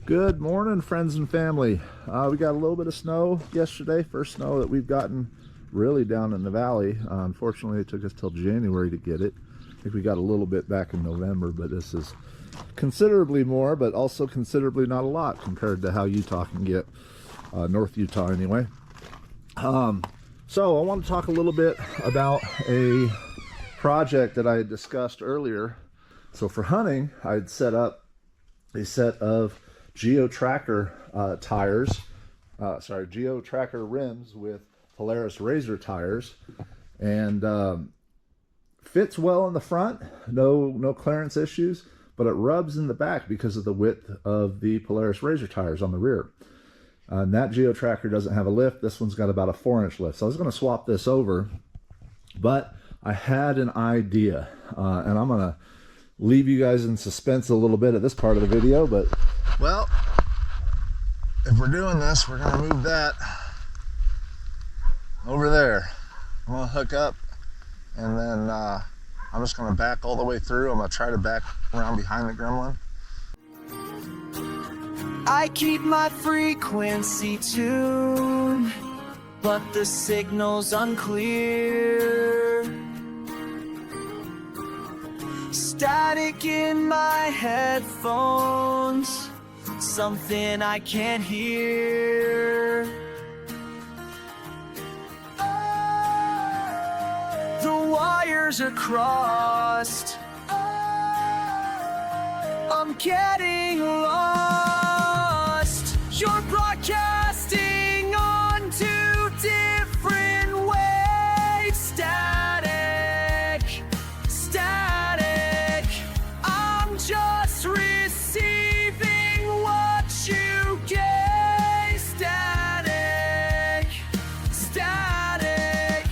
Good morning, friends and family. We got a little bit of snow yesterday, first snow that we've gotten really down in the valley. Unfortunately, it took us till January to get it. I think we got a little bit back in November, but this is considerably more, but also considerably not a lot compared to how Utah can get, North Utah anyway. So I want to talk a little bit about a project that I had discussed earlier. So for hunting, I'd set up a set of Geo Tracker tires, Geo Tracker rims with Polaris Razor tires, and fits well in the front, no clearance issues, but it rubs in the back because of the width of the Polaris Razor tires on the rear. And that Geo Tracker doesn't have a lift. This one's got about a 4-inch lift. So I was going to swap this over, but I had an idea, and I'm going to leave you guys in suspense a little bit at this part of the video, but well, if we're doing this, we're gonna move that over there. I'm gonna hook up, and then I'm just gonna back all the way through. I'm gonna try to back around behind the gremlin. I keep my frequency tuned, but the signal's unclear. Static in my headphones, something I can't hear. The wires are crossed, I'm getting lost. You're broadcasting on two different waves. Static, static, I'm just receiving what you gave. Static, static.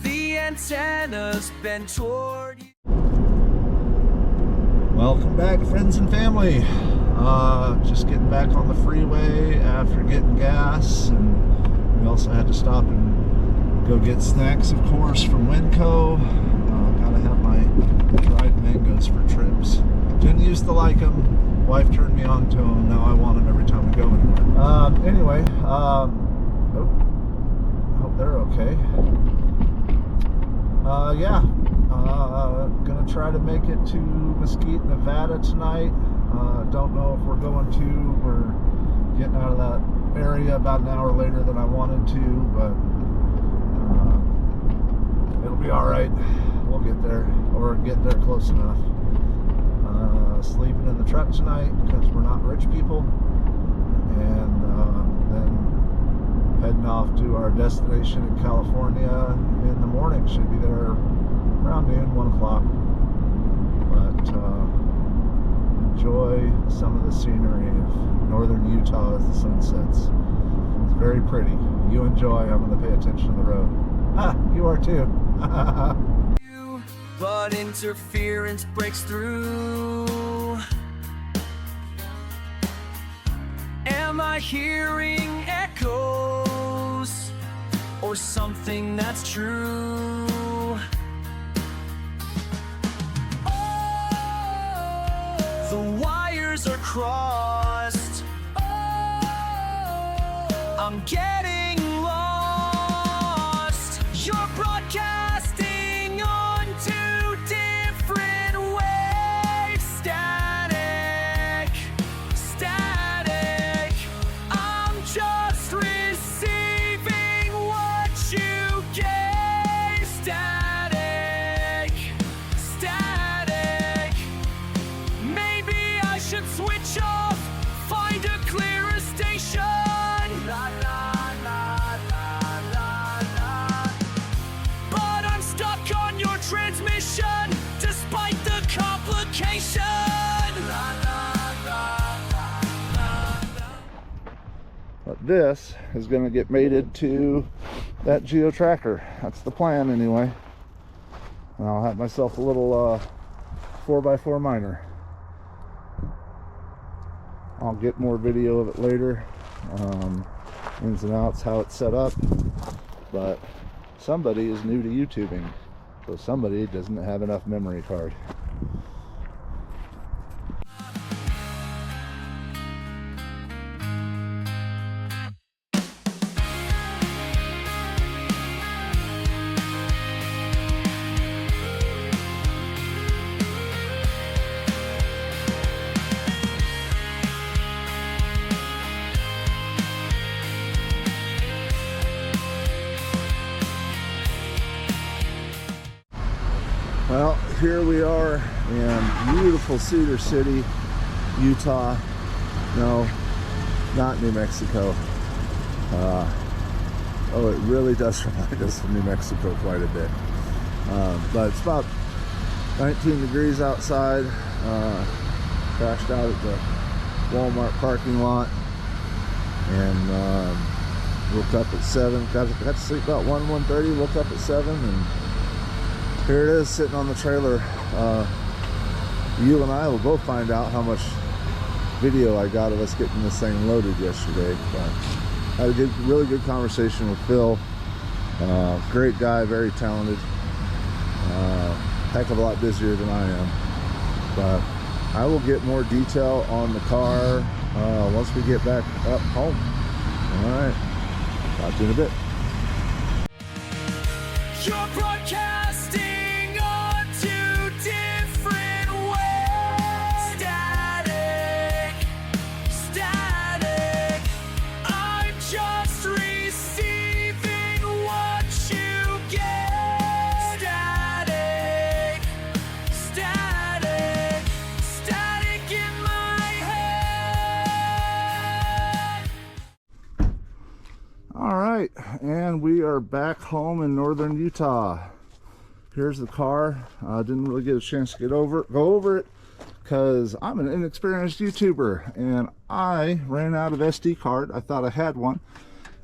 The antenna's been toward you. Welcome back, friends and family. Just getting back on the freeway after getting gas, and we also had to stop and go get snacks, of course, from Winco. Gotta have my dried mangoes for trips. Didn't used to like them. Wife turned me on to them. Now I want them every time we go anywhere. Anyway, hope they're okay. Yeah, gonna try to make it to Mesquite, Nevada tonight. Don't know if we're going to. We're getting out of that area about an hour later than I wanted to, but it'll be all right. We'll get there, or get there close enough. Sleeping in the truck tonight because we're not rich people, and then heading off to our destination in California in the morning. Should be there around noon, 1 o'clock. But enjoy some of the scenery of northern Utah as the sun sets. It's very pretty. You enjoy. I'm going to pay attention to the road. Ah, you are too. But interference breaks through. Am I hearing echoes or something that's true? The wires are crossed, I'm getting lost. You're broadcasting on two different waves. Static, static, I'm just receiving what you gave. Static, static, maybe I should switch off, find a clearer station. La, la, la, la, la, la. But I'm stuck on your transmission, despite the complication. La, la, la, la, la, la. But this is going to get mated to that Geo Tracker. That's the plan anyway. And I'll have myself a little 4x4 miner. I'll get more video of it later, ins and outs, how it's set up, but somebody is new to YouTubing, So somebody doesn't have enough memory card. Well, here we are in beautiful Cedar City, Utah. No, not New Mexico. Oh, it really does remind us of New Mexico quite a bit. But it's about 19 degrees outside. Crashed out at the Walmart parking lot and woke up at 7. Got to sleep about 1:30. Woke up at 7 and here it is sitting on the trailer. You and I will both find out how much video I got of us getting this thing loaded yesterday. But had a really good conversation with Phil. Great guy, very talented. Heck of a lot busier than I am. But I will get more detail on the car once we get back up home. All right, talk to you in a bit. You're broadcasting on two different waves. Static, static. I'm just receiving what you get. Static, static, static in my head. All right, and we are back home in northern Utah. Here's the car. Didn't really get a chance to go over it because I'm an inexperienced YouTuber and I ran out of SD card. I thought I had one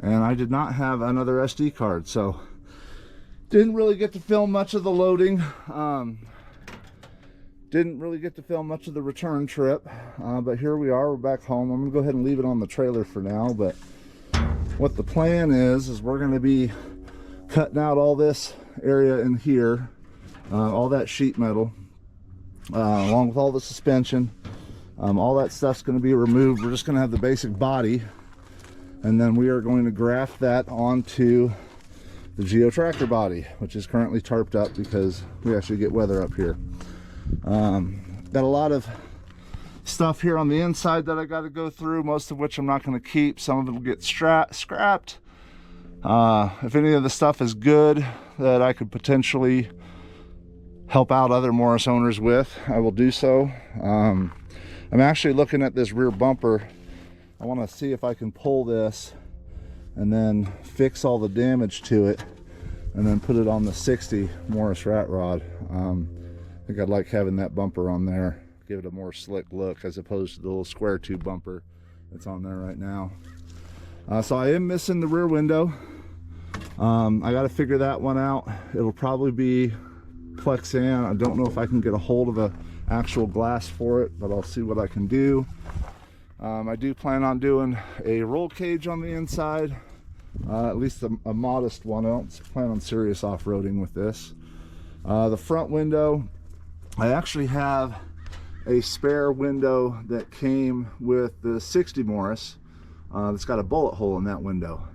and I did not have another SD card, so didn't really get to film much of the loading. Didn't really get to film much of the return trip, but here we are. We're back home. I'm gonna go ahead and leave it on the trailer for now, but what the plan is we're going to be cutting out all this area in here, all that sheet metal, along with all the suspension. All that stuff's going to be removed. We're just going to have the basic body, and then we are going to graft that onto the Geo Tracker body, which is currently tarped up because we actually get weather up here. Got a lot of stuff here on the inside that I got to go through, most of which I'm not going to keep. Some of it will get scrapped. If any of the stuff is good that I could potentially help out other Morris owners with, I will do so. I'm actually looking at this rear bumper. I want to see if I can pull this and then fix all the damage to it and then put it on the 60 Morris rat rod. I think I'd like having that bumper on there, give it a more slick look as opposed to the little square tube bumper that's on there right now. So I am missing the rear window. I got to figure that one out. It'll probably be Plexan. I don't know if I can get a hold of a actual glass for it, but I'll see what I can do. I do plan on doing a roll cage on the inside, at least a modest one. I don't plan on serious off-roading with this. The front window, I actually have a spare window that came with the 60 Morris that's got a bullet hole in that window,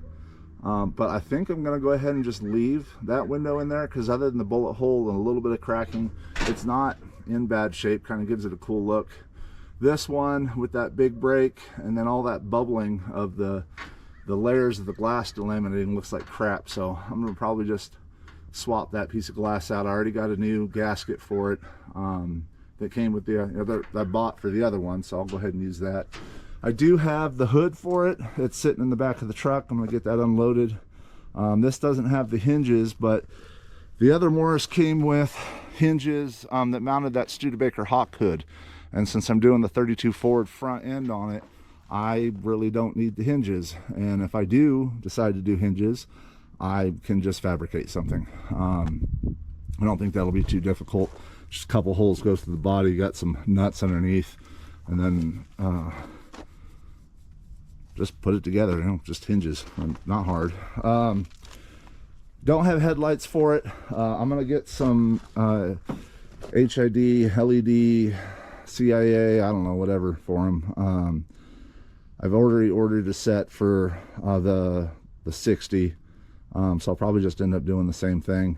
but I think I'm gonna go ahead and just leave that window in there because other than the bullet hole and a little bit of cracking, it's not in bad shape. Kind of gives it a cool look. This one with that big break and then all that bubbling of the layers of the glass delaminating looks like crap, so I'm gonna probably just swap that piece of glass out. I already got a new gasket for it that came with the other I bought for the other one, so I'll go ahead and use that. I do have the hood for it. It's sitting in the back of the truck. I'm gonna get that unloaded. This doesn't have the hinges, but the other Morris came with hinges that mounted that Studebaker Hawk hood, and since I'm doing the 32 forward front end on it, I really don't need the hinges. And if I do decide to do hinges, I can just fabricate something. I don't think that'll be too difficult. Just a couple holes goes to the body, got some nuts underneath, and then just put it together, you know, just hinges, not hard. Don't have headlights for it. I'm gonna get some HID, LED, CIA, I don't know, whatever for them. I've already ordered a set for the 60, so I'll probably just end up doing the same thing.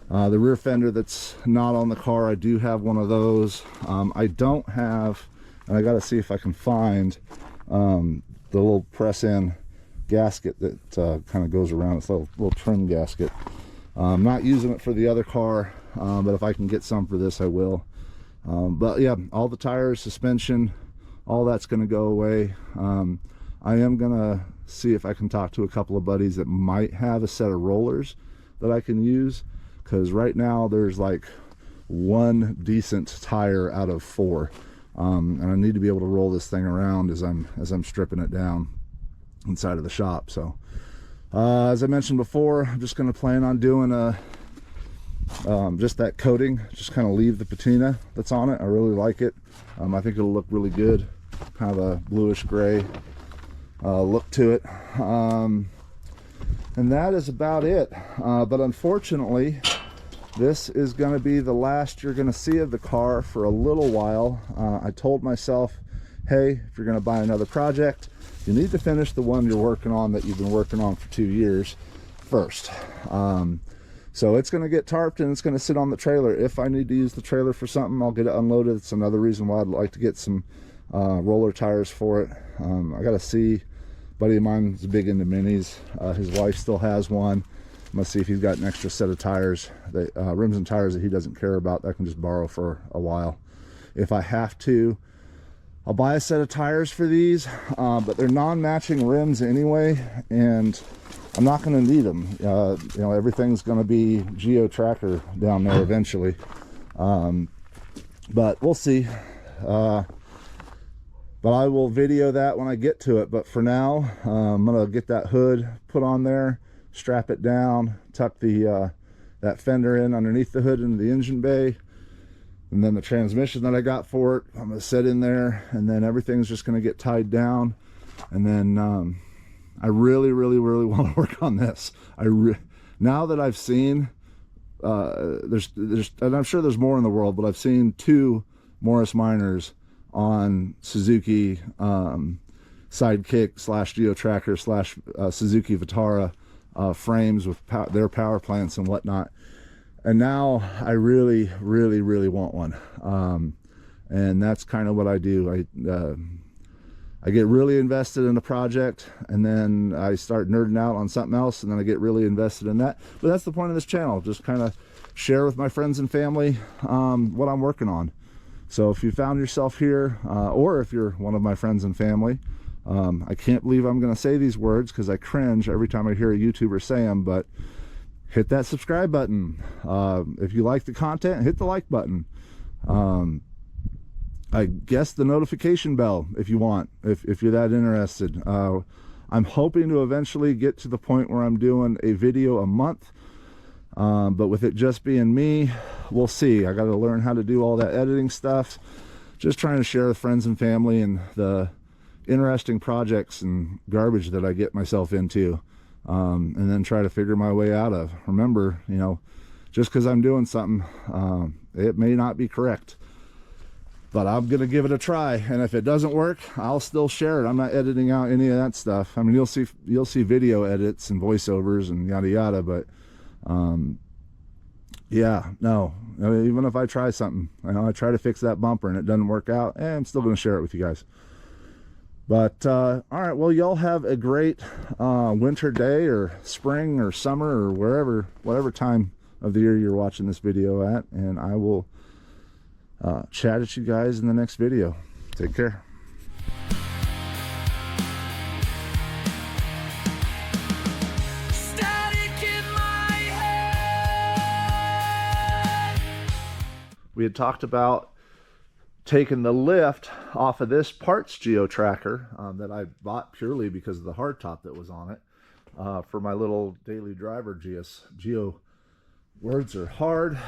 The rear fender that's not on the car, I do have one of those. I don't have, and I got to see if I can find the little press-in gasket that kind of goes around. It's a little trim gasket. I'm not using it for the other car, but if I can get some for this, I will. But yeah, all the tires, suspension, all that's going to go away. I am going to see if I can talk to a couple of buddies that might have a set of rollers that I can use, because right now there's like one decent tire out of 4, and I need to be able to roll this thing around as I'm stripping it down inside of the shop. So as I mentioned before, I'm just going to plan on doing just that coating, just kind of leave the patina that's on it. I really like it. I think it'll look really good, kind of a bluish gray look to it. And that is about it. But unfortunately, this is going to be the last you're going to see of the car for a little while. I told myself, hey, if you're going to buy another project, you need to finish the one you're working on that you've been working on for 2 years first. So it's going to get tarped and it's going to sit on the trailer. If I need to use the trailer for something, I'll get it unloaded. It's another reason why I'd like to get some roller tires for it. I got to see, a buddy of mine is big into minis. His wife still has one. I'm going to see if he's got an extra set of tires, rims and tires that he doesn't care about, that I can just borrow for a while. If I have to, I'll buy a set of tires for these, but they're non-matching rims anyway, and I'm not going to need them. You know, everything's going to be Geo Tracker down there eventually, but we'll see. But I will video that when I get to it. But for now, I'm going to get that hood put on there, strap it down, tuck the that fender in underneath the hood into the engine bay, and then the transmission that I got for it, I'm going to set in there, and then everything's just going to get tied down. And then I really want to work on this. Now that I've seen, there's, and I'm sure there's more in the world, but I've seen 2 Morris Minors on Suzuki Sidekick / Geo Tracker / Suzuki Vitara frames with their power plants and whatnot. And now I really want one. And that's kind of what I do. I get really invested in a project, and then I start nerding out on something else, and then I get really invested in that. But that's the point of this channel, just kind of share with my friends and family what I'm working on. So if you found yourself here, or if you're one of my friends and family, I can't believe I'm going to say these words because I cringe every time I hear a YouTuber say them, but hit that subscribe button. If you like the content, hit the like button. I guess the notification bell if you want, if you're that interested. I'm hoping to eventually get to the point where I'm doing a video a month, but with it just being me, we'll see. I got to learn how to do all that editing stuff. Just trying to share with friends and family and the interesting projects and garbage that I get myself into, and then try to figure my way out of. Remember, you know, just because I'm doing something, it may not be correct, but I'm gonna give it a try, and if it doesn't work, I'll still share it. I'm not editing out any of that stuff. I mean, you'll see video edits and voiceovers and yada yada, but yeah, no, I mean, even if I try something, you know, I try to fix that bumper and it doesn't work out, I'm still gonna share it with you guys. But all right, well, y'all have a great winter day or spring or summer or whatever time of the year you're watching this video at, and I will chat at you guys in the next video. Take care. Static in my head. We had talked about taking the lift off of this parts Geo Tracker that I bought purely because of the hardtop that was on it for my little daily driver. Geo words are hard.